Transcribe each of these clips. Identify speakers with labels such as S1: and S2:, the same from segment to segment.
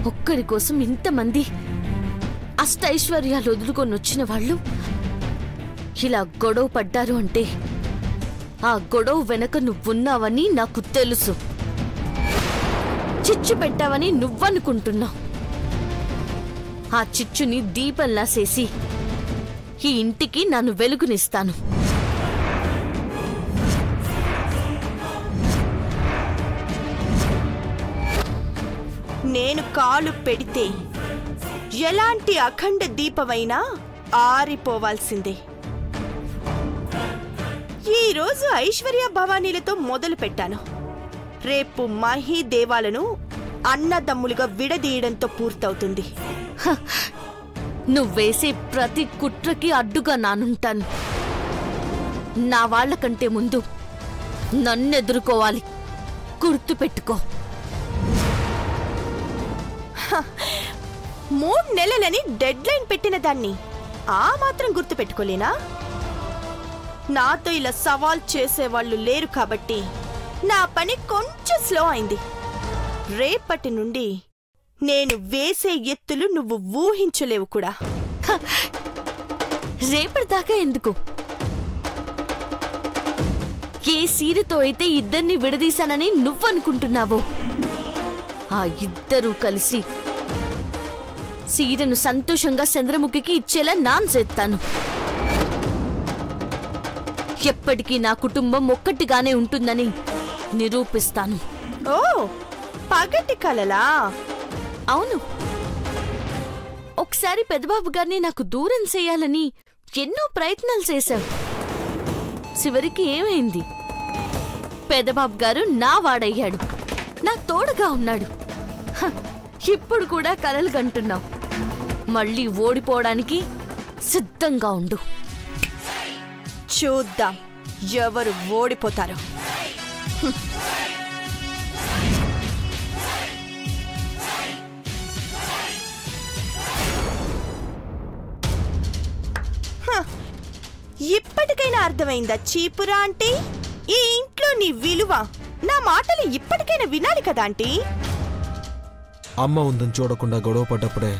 S1: ఒక్కరి కోసం ఇంతమంది అష్టైశ్వర్యాలు వదులుకొని వచ్చిన వాళ్ళు ఇలా గొడవ పడ్డారు అంటే ఆ గొడవ వెనక నువ్వున్నావని నాకు తెలుసు. చిచ్చు పెట్టావని నువ్వనుకుంటున్నావు. ఆ చిచ్చుని దీపంలా చేసి ఈ ఇంటికి నన్ను వెలుగునిస్తాను.
S2: నేను కాలు పెడితే ఎలాంటి అఖండ దీపమైనా ఆరిపోవాల్సిందే. ఈరోజు ఐశ్వర్య భవానీలతో మొదలు పెట్టాను. రేపు మహీ దేవాలను అన్నదమ్ములుగా విడదీయడంతో పూర్తవుతుంది.
S1: నువ్వేసే ప్రతి కుట్రకి అడ్డుగా నానుంటాను. నా వాళ్లకంటే ముందు నన్నెదుర్కోవాలి. గుర్తుపెట్టుకో.
S2: 3 నెలలని డెడ్ లైన్ పెట్టిన దాన్ని ఆ మాత్రం గుర్తుపెట్టుకోలేనా? నాతో ఇలా సవాల్ చేసేవాళ్లు లేరు కాబట్టి నా పని కొంచెం స్లో అయింది. రేపటి నుండి నేను వేసే ఎత్తులు నువ్వు ఊహించలేవు కూడా.
S1: రేపటిదాకా ఎందుకు? ఏ సీరతో అయితే ఇద్దరిని విడదీశానని నువ్వనుకుంటున్నావో ఆ ఇద్దరూ కలిసి సీరను సంతోషంగా చంద్రముఖికి ఇచ్చేలా నాన్ చేస్తాను. ఎప్పటికీ నా కుటుంబం ఒక్కటిగానే ఉంటుందని నిరూపిస్తాను.
S2: ఓ, పగటి కలలా?
S1: అవును. ఒకసారి పెద్దబాబు గారిని నాకు దూరం చేయాలని ఎన్నో ప్రయత్నాలు చేశావు. చివరికి ఏమైంది? పెద్దబాబు గారు నా వాడయ్యాడు, నా తోడుగా ఉన్నాడు. ఇప్పుడు కూడా కలలు కంటున్నావు. మళ్ళీ ఓడిపోవడానికి సిద్ధంగా ఉండు.
S2: చూద్దాం ఎవరు ఓడిపోతారో. ఇప్పటికైనా అర్థమైందా చీపురా అంటే? ఈ ఇంట్లో నీ విలువ, నా మాటలు ఇప్పటికైనా వినాలి కదా ఆంటీ.
S3: అమ్మ ఉందని చూడకుండా గొడవ పడ్డప్పుడే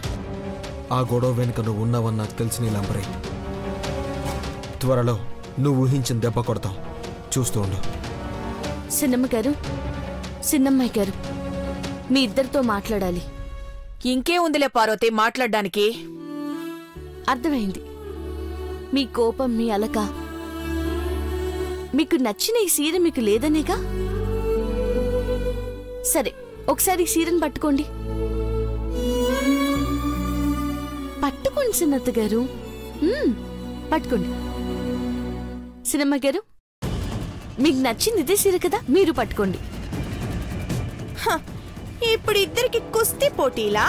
S3: ఆ గొడవ వెనుక నువ్వు ఉన్నావని నాకు తెలిసి నీలంబరే. త్వరలో నువ్వు ఊహించిన దెబ్బ కొడతావు, చూస్తూ ఉండు.
S1: సిన్నమ్మ గారు, సిన్నమ్మాయి గారు, మీ ఇద్దరితో మాట్లాడాలి.
S4: ఇంకే ఉందిలే పార్వతి మాట్లాడ్డానికి.
S1: అర్థమైంది. మీ కోపం, మీ అలక, మీకు నచ్చిన ఈ సీర మీకు లేదనేగా. సరే, ఒకసారి ఈ సీరను పట్టుకోండి. పట్టుకోండి సిన్నత్త గారు, పట్టుకోండి. సినమ్మ గారు, మీకు నచ్చింది ఇదే సీర కదా, మీరు పట్టుకోండి.
S2: ఇప్పుడు ఇద్దరికి కుస్తీ పోటీలా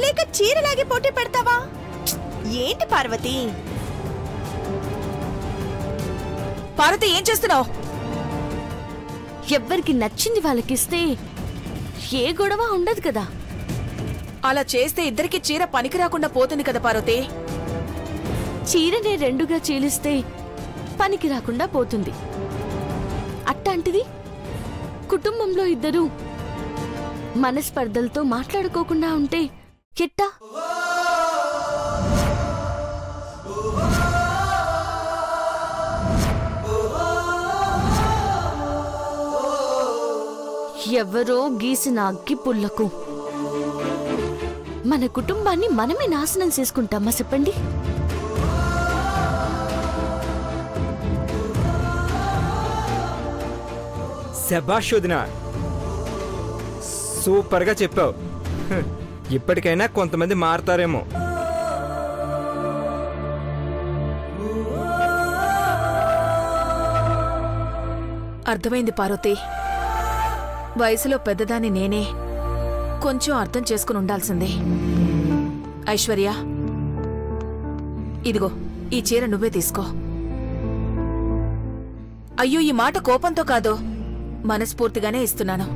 S2: లేక చీరలాగే పోటీ పెడతావా ఏంటి పార్వతి?
S4: పార్వతి ఏం చేస్తున్నావు?
S1: ఎవ్వరికి నచ్చింది వాళ్ళకిస్తే ఏ గొడవ ఉండదు కదా.
S4: అలా చేస్తే ఇద్దరికి చీర పనికి రాకుండా పోతుంది కదా పార్వతి.
S1: చీరనే రెండుగా చీలిస్తే పనికి రాకుండా పోతుంది. అట్టాంటిది కుటుంబంలో ఇద్దరు మనస్పర్ధలతో మాట్లాడుకోకుండా ఉంటే ఎట్టా? ఎవరో గీసిన అగ్గి పుల్లకు మన కుటుంబాన్ని మనమే నాశనం చేసుకుంటామా చెప్పండి?
S5: శభాష్ వదినా, సూపర్గా చెప్పావు. ఇప్పటికైనా కొంతమంది మారతారేమో.
S4: అర్థమైంది పార్వతి. వయసులో పెద్దదాన్ని నేనే, కొంచెం అర్థం చేసుకుని ఉండాల్సిందే. ఐశ్వర్య, ఇదిగో ఈ చీర నువ్వే తీసుకో. అయ్యో, ఈ మాట కోపంతో కాదు, మనస్ఫూర్తిగానే ఇస్తున్నాను.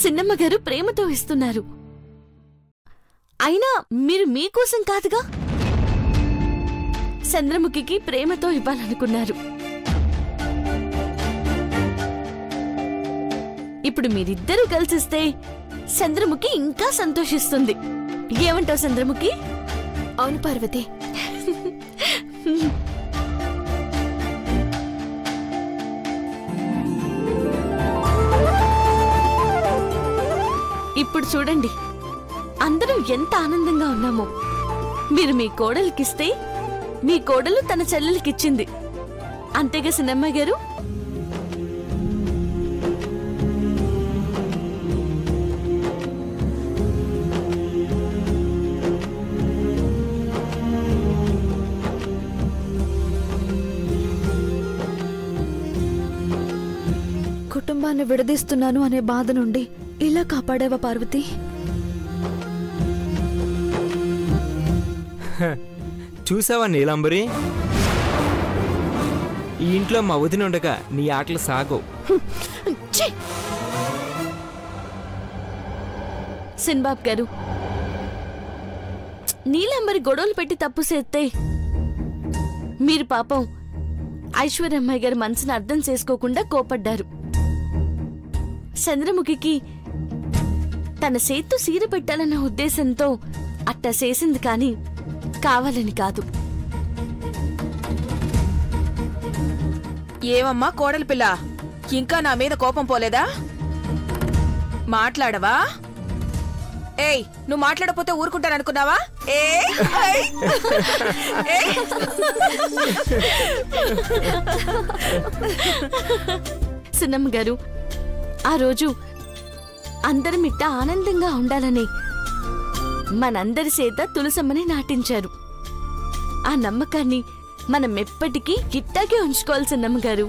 S1: సిన్నమ్మ గారు ప్రేమతో ఇస్తున్నారు. అయినా మీరు మీకోసం కాదుగా, చంద్రముఖికి ప్రేమతో ఇవ్వాలనుకున్నారు. ఇప్పుడు మీరిద్దరూ కలిసిస్తే చంద్రముఖి ఇంకా సంతోషిస్తుంది. ఏమంటావు చంద్రముఖి?
S2: అవును పార్వతి.
S1: ఇప్పుడు చూడండి, అందరం ఎంత ఆనందంగా ఉన్నామో. మీరు మీ కోడలికిస్తే మీ కోడలు తన చెల్లెలికిచ్చింది. అంతేగా సిన్నమ్మ గారు?
S6: కుటుంబాన్ని విడదీస్తున్నాను అనే బాధ నుండి ఇలా కాపాడావా పార్వతి?
S5: చూసావా నీలాంబరి, ఈ ఇంట్లో మా వదిన ఉండగా నీ ఆటలు సాగవు.
S1: సిన్బాబ్ గారు, నీలంబరి గొడవలు పెట్టి తప్పు చేస్తే మీరు పాపం ఐశ్వర్యమ్మాయి గారి మనసును అర్థం చేసుకోకుండా కోపడ్డారు. చంద్రముఖికి తన చేత్తో సీర పెట్టాలన్న ఉద్దేశంతో అట్టా చేసింది, కానీ కావాలని కాదు.
S4: ఏమమ్మా కోడలి పిల్ల, ఇంకా నా మీద కోపం పోలేదా? మాట్లాడవా? ఏయ్, నువ్వు మాట్లాడపోతే ఊరుకుంటాననుకున్నావా?
S1: సిన్నమ్మ గారు, ఆ రోజు అందరం ఇట్ట ఆనందంగా ఉండాలని మనందరి చేత తులసమ్మని నాటించారు. ఆ నమ్మకాన్ని మనం ఎప్పటికీ ఇట్టాగే ఉంచుకోవాలి సిన్నమ్మ గారు.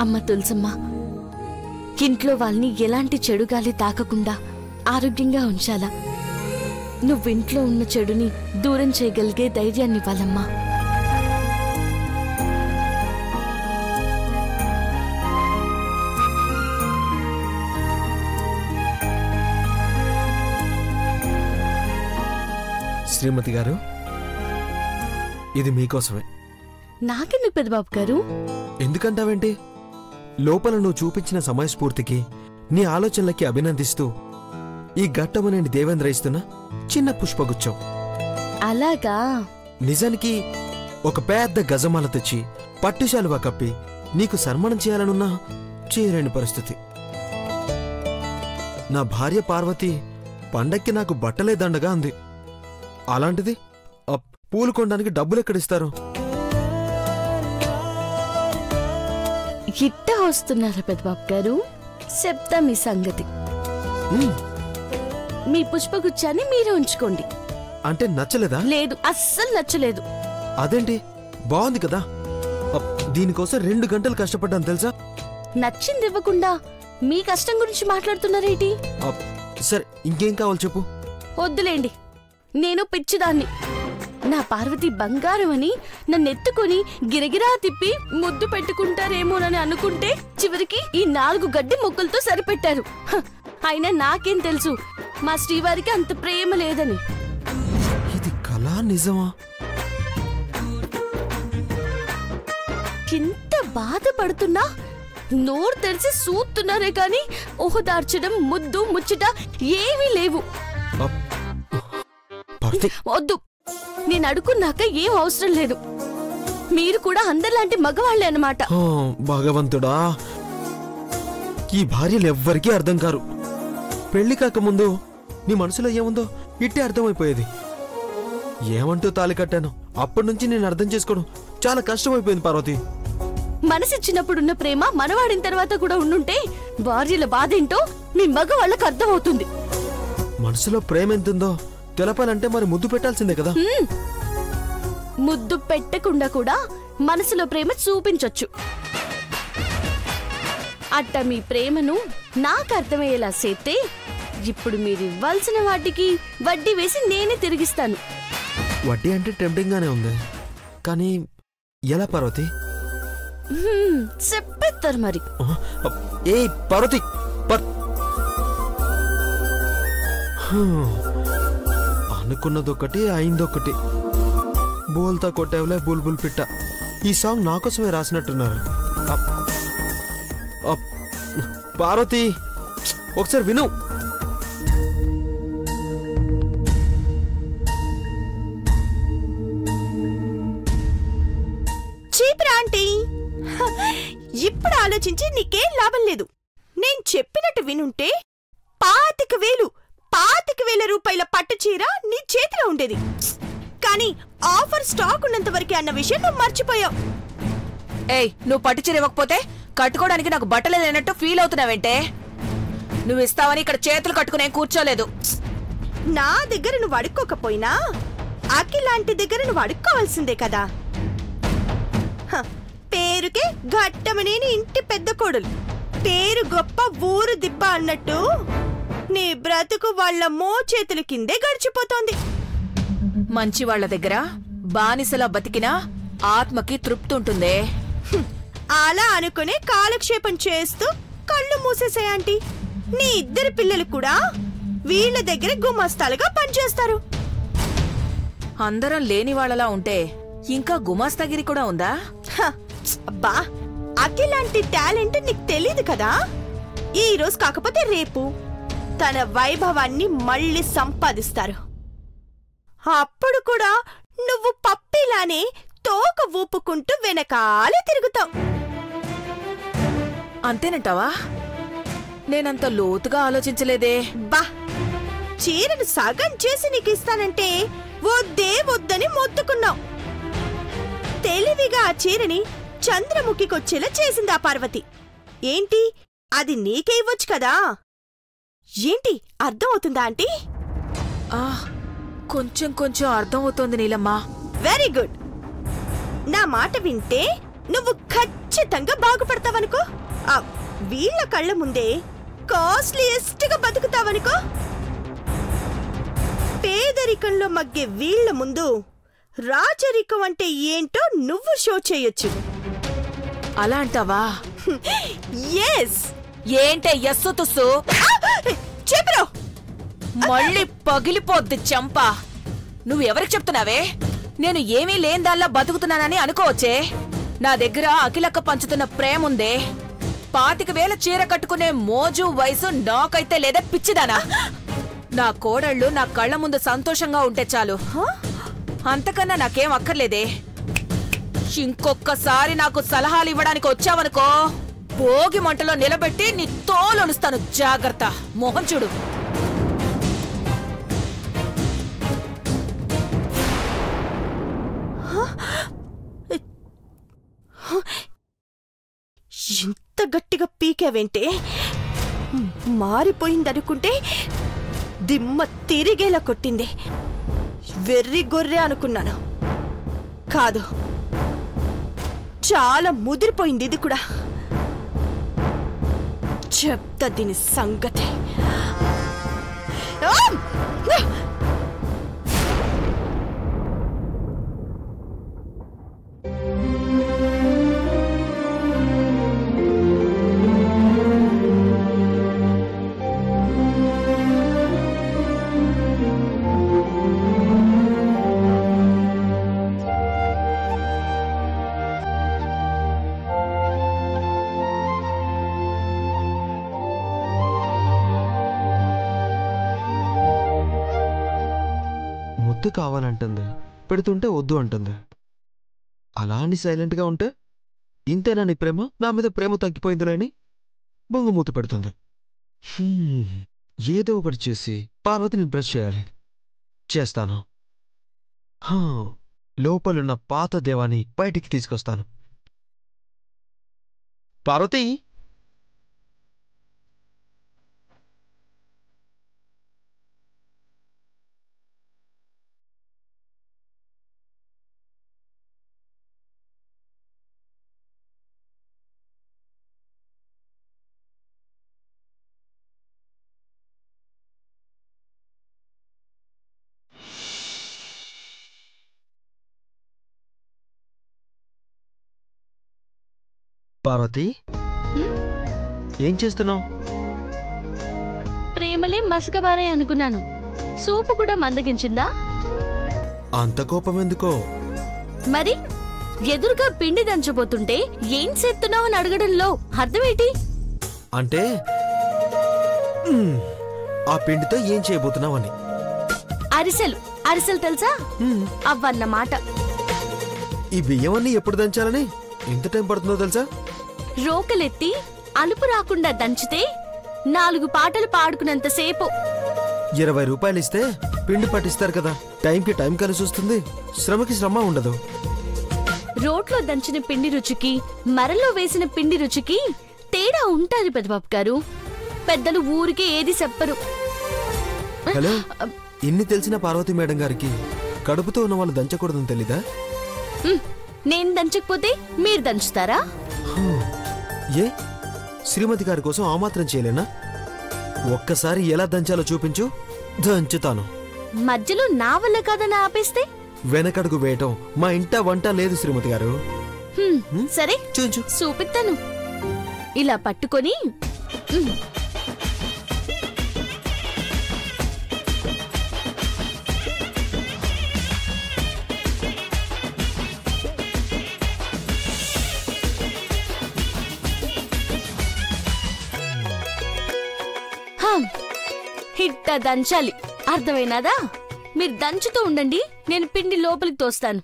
S1: అమ్మ తులసమ్మ, ఇంట్లో వాళ్ళని ఎలాంటి చెడు గాలి తాకకుండా ఆరోగ్యంగా ఉంచాలా. నువ్వింట్లో ఉన్న చెడుని దూరం చేయగలిగే ధైర్యాన్ని ఇవ్వాలమ్మా.
S3: శ్రీమతి గారు, ఇది మీకోసమే.
S1: నాకెందుకు పెద్దబాబు గారు?
S3: ఎందుకంటావేంటి? లోపల నువ్వు చూపించిన సమయస్ఫూర్తికి, నీ ఆలోచనలకి అభినందిస్తూ ఈ ఘట్టమనేని దేవేంద్ర ఇస్తున్న చిన్న పుష్పగుచ్చం.
S1: అలాగా?
S3: నిజానికి ఒక పెద్ద గజమాల తెచ్చి పట్టుశాలువా కప్పి నీకు సన్మానం చేయాలనున్నా చేయలేని పరిస్థితి. నా భార్య పార్వతి పండక్కి నాకు బట్టలే దండగా అంది. అలాంటిది పూలు కొనడానికి డబ్బులు ఎక్కడిస్తారు?
S1: ఇట్ట వస్తున్నారా పెద్దబాబు గారు? చెప్తా మీ సంగతి. మీ పుష్పగుచ్చాన్ని మీరే ఉంచుకోండి.
S3: అంటే నచ్చలేదా?
S1: లేదు, అస్సలు నచ్చలేదు.
S3: అదేంటి, బాగుంది కదా. దీనికోసం 2 గంటలు కష్టపడ్డాను తెలుసా?
S1: నచ్చింది ఇవ్వకుండా మీ కష్టం గురించి మాట్లాడుతున్నారేంటి?
S3: సరే, ఇంకేం కావాలి చెప్పు.
S1: వద్దులేండి, నేను పిచ్చిదాన్ని. నా పార్వతి బంగారం అని నన్నెత్తుకొని గిరగిరా తిప్పి ముద్దు పెట్టుకుంటారేమోనని అనుకుంటే చివరికి ఈ 4 గడ్డి మొక్కలతో సరిపెట్టారు. అయినా నాకేం తెలుసు మా శ్రీవారికి అంత ప్రేమ లేదని.
S3: ఇది కళా నిజమా?
S1: ఇంత బాధపడుతున్నా నోరు తెరిచి సూతున్నారే కాని ఓహదార్చడం, ముద్దు ముచ్చట ఏమీ లేవు. వద్దు, నేను అడుగున్నాక ఏం అవసరం లేదు. మీరు కూడా అందరిలాంటి మగవాళ్లే అన్నమాట.
S3: భగవంతుడా, ఈ భార్యలు ఎవ్వరికీ అర్థం కారు. పెళ్లి కాకముందు నీ మనసులో ఏముందో ఇట్టే అర్థమైపోయేది. ఏమంటూ తాళి కట్టాను అప్పటి నుంచి నేను అర్థం చేసుకోవడం చాలా కష్టమైపోయింది పార్వతి.
S1: మనసిచ్చినప్పుడున్న ప్రేమ మనవాడిన తర్వాత కూడా ఉండుంటే భార్యల బాధేంటో మీ మగవాళ్ళకు అర్థమవుతుంది.
S3: మనసులో ప్రేమ ఎంతుందో తెలపాలంటే మరి ముద్దు పెట్టాల్సిందే కదా.
S1: ముద్దు పెట్టకుండా కూడా మనసులో ప్రేమ చూపించొచ్చు. అట్ట మీ ప్రేమను నాకు అర్థమయ్యేలా చేస్తే ఇప్పుడు మీరు ఇవ్వాల్సిన వాటికి వడ్డీ వేసి నేనే తిరిగిస్తాను.
S3: వడ్డీ అంటే టెంప్టింగ్ గానే ఉంది, కానీ ఎలా పార్వతి?
S1: చెప్పేస్తారు మరి.
S3: ఏ పార్వతి, అనుకున్నదొకటి అయిందొకటి. బోల్తా కొట్టావులే బుల్బుల్ పిట్ట. ఈ సాంగ్ నా కోసమే రాసినట్టున్నారు. పార్వతి ఒకసారి విను.
S2: చీపురా ఆంటీ, ఇప్పుడు ఆలోచించి నీకేం లాభం లేదు. నేను చెప్పినట్టు వినుంటే 25,000 రూపాయల పట్టు చీర నీ చేతిలో ఉండేది. కానీ ఆఫర్ స్టాక్ ఉన్నంత వరకే అన్న విషయం నువ్వు మర్చిపోయావు.
S4: ఏయ్, నువ్వు పట్టు చీర ఇవ్వకపోతే కట్టుకోవడానికి నాకు బట్టలే లేనట్టు ఫీల్ అవుతున్నావేంటే? నువ్వు ఇస్తావని ఇక్కడ చేతులు కట్టుకునే కూర్చోలేదు.
S2: నా దగ్గర నువ్వు అడుక్కోకపోయినా అఖిలాంటి దగ్గర నువ్వు అడుక్కోవాల్సిందే కదా. పేరుకే ఘట్టమనేని ఇంటి పెద్ద కోడలు, పేరు గొప్ప ఊరు దిబ్బ అన్నట్టు నీ బ్రతుకు వాళ్ళ మోచేతుల కిందే గడిచిపోతోంది.
S4: మంచి వాళ్ల దగ్గర బానిసలా బతికినా ఆత్మకి తృప్తి ఉంటుందే.
S2: అలా అనుకునే కాలక్షేపం చేస్తూ కళ్ళు మూసేసే ఆంటీ. నీ ఇద్దరు పిల్లలు కూడా వీళ్ళ దగ్గర గుమాస్తాలుగా పనిచేస్తారు.
S4: అందరం లేని వాళ్ళలా ఉంటే ఇంకా గుమాస్తాగిరి కూడా ఉందా?
S2: అబ్బా, అఖిలాంటి టాలెంట్ నీకు తెలీదు కదా. ఈ రోజు కాకపోతే రేపు తన వైభవాన్ని మళ్ళీ సంపాదిస్తారు. అప్పుడు కూడా నువ్వు పప్పిలానే తోక ఊపుకుంటూ వెనకాలే తిరుగుతావు.
S4: అంతేనంటావా? నేనంత లోతుగా ఆలోచించలేదే.
S2: బా, చీరను సగం చేసి నీకు ఇస్తానంటే వద్దే వద్దని మొత్తుకున్నావు. తెలివిగా ఆ చీరని చంద్రముఖికొచ్చేలా చేసింది ఆ పార్వతి. ఏంటి, అది నీకే ఇవ్వచ్చు కదా. ఏంటి, అర్థం అవుతుందా ఆంటీ?
S4: కొంచెం కొంచెం అర్థం అవుతోంది నీలమ్మా.
S2: Very good. నా మాట వింటే నువ్వు ఖచ్చితంగా బాగుపడతావనుకో. వీళ్ళ కళ్ళ ముందే కాస్ట్లీయెస్ట్ గా బతుకుతావనుకో. పేదరికంలో మగ్గే వీళ్ళ ముందు రాజరికం అంటే ఏంటో నువ్వు షో చేయొచ్చు.
S4: అలా అంటావా?
S2: ఎస్.
S4: ఏంటే ఎస్సు తుస్సు?
S2: చెప్పరు,
S4: మళ్ళీ పగిలిపోద్ది చెంప. నువ్వెవరికి చెప్తున్నావే? నేను ఏమీ లేని దాల్లా బతుకుతున్నానని అనుకోవచ్చే. నా దగ్గర అఖిలక్క పంచుతున్న ప్రేముందే. 25,000 చీర కట్టుకునే మోజు వయసు నాకైతే లేదా పిచ్చిదానా? నా కోడళ్ళు నా కళ్ళ ముందు సంతోషంగా ఉంటే చాలు, అంతకన్నా నాకేం అక్కర్లేదే. ఇంకొక్కసారి నాకు సలహాలు ఇవ్వడానికి వచ్చావనుకో, భోగి మంటలో నిలబెట్టి నీ తోలొలుస్తాను. జాగ్రత్త. మొహం చూడు.
S2: ఇంత గట్టిగా పీకావేంటే? మారిపోయిందనుకుంటే దిమ్మ తిరిగేలా కొట్టింది. వెర్రి గొర్రె అనుకున్నాను, కాదు, చాలా ముదిరిపోయింది ఇది కూడా. చెప్తా దీని సంగతి.
S3: ముద్దు కావాలంటుంది, పెడుతుంటే వద్దు అంటుంది. అలా అని సైలెంట్గా ఉంటే ఇంతేనా నీ ప్రేమ? నా మీద ప్రేమ తగ్గిపోయిందిలేని బొంగుమూత పెడుతుంది. ఏదో ఒకటి చేసి పార్వతిని బ్రష్ చేయాలి. చేస్తాను. లోపలున్న పాత దేవాన్ని బయటికి తీసుకొస్తాను. పార్వతి, పార్వతి, ఏం చేస్తున్నావు?
S1: ప్రేమలే మసకబారే అనుకున్నాను. సూపు కూడా మందగించిందా?
S3: అంత కోపం ఎందుకో?
S1: మరి ఎదురుగా పిండి దంచబోతుంటే ఏం చేస్తున్నావు అని అడగడంలో అర్థమేంటి?
S3: అంటే ఆ పిండితో ఏం చేయబోతున్నావని.
S1: అరిసెలు అరిసెలు తెలుసా? అవ్వన్నమాట.
S3: ఈ బియ్యమన్నీ ఎప్పుడు దంచాలని ఎంత టైం పడుతుందో తెలుసా?
S1: రోకలెత్తి అలుపు రాకుండా దంచితే 4 పాటలు పాడుకున్నంతసేపు.
S3: 20 రూపాయలు ఇస్తే పిండి పట్టిస్తారు కదా, టైంకి టైం కలిసి వస్తుంది, శ్రమకి శ్రమ ఉండదు.
S1: రోట్లో దంచిన పిండి రుచికి మరలో వేసిన పిండి రుచికి తేడా ఉంటాది పెద్దబాబు గారు. పెద్దలు ఊరికే ఏది చెప్పరు.
S3: హలో, ఇన్ని తెలిసిన పార్వతి మేడం గారికి కడుపుతో ఉన్న వాళ్ళు దంచకూడదని తెలీదా?
S1: నేను దంచకపోతే మీరు దంచుతారా?
S3: ఏ శ్రీమతి గారి కోసం ఆ మాత్రం చేయలేనా? ఒక్కసారి ఎలా దంచాలో చూపించు, దంచుతాను.
S1: మధ్యలో నా వల్ల కాదని ఆపేస్తే?
S3: వెనకడుగు వేయటం మా ఇంట వంట లేదు శ్రీమతి గారు.
S1: సరే
S3: చూపించు.
S1: చూపిస్తాను. ఇలా పట్టుకొని హిట్ట దంచాలి. అర్థమైనాదా? మీరు దంచుతూ ఉండండి, నేను పిండి లోపలికి తోస్తాను.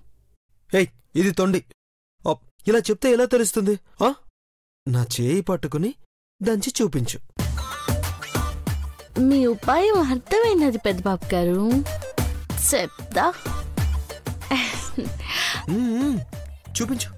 S3: ఏయ్, ఇది తొండి. ఇలా చెప్తే ఎలా తెలుస్తుంది? నా చేయి పట్టుకుని దంచి చూపించు.
S1: మీ ఉపాయం అర్థమైనది పెద్దబాబు గారు, చెప్తా.
S3: చూపించు.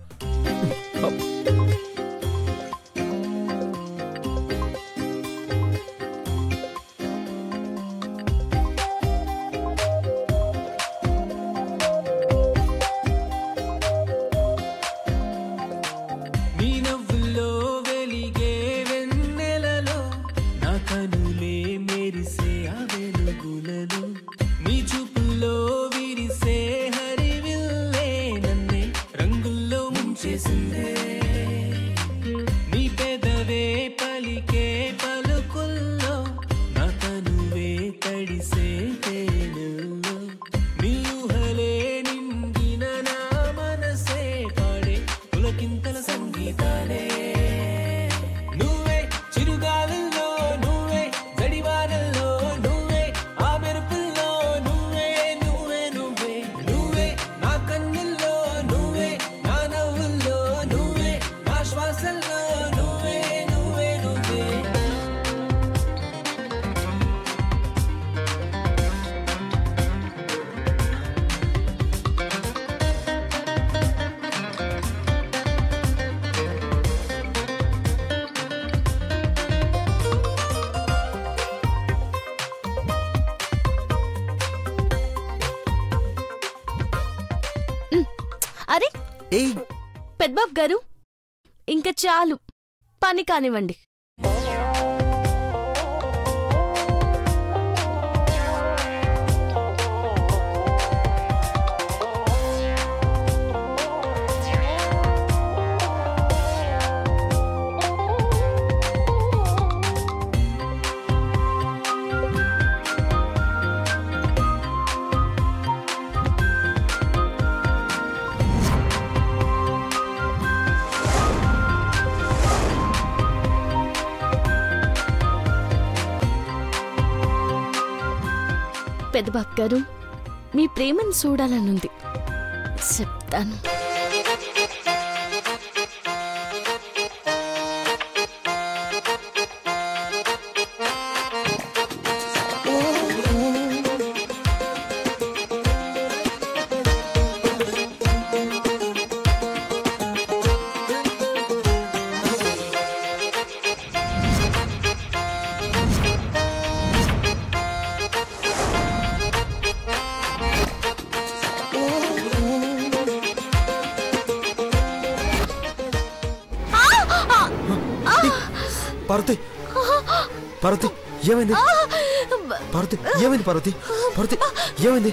S1: అరే పెద్దబాబు గారు, ఇంకా చాలు, పని కానివ్వండి. పెద్దబాబు గారు, మీ ప్రేమను చూడాలనుంది, చెప్తాను.
S3: పార్వతి, పార్వతి ఏమైంది? పార్వతి ఏమైంది? పార్వతి, పార్వతి ఏమైంది?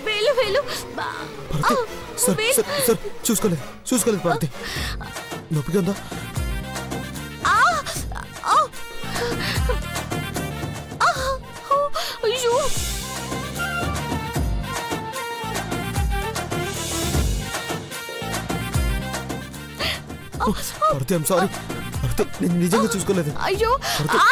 S3: పార్వతి, సార్ చూసుకోలేదు పార్వతి. నొప్పిగా ఉందా? భారతి ఐఎమ్ సారీ భారతి, నేను నిజంగా చూసుకోలేదు.
S1: అయ్యో
S3: భారతి.
S1: ఆ!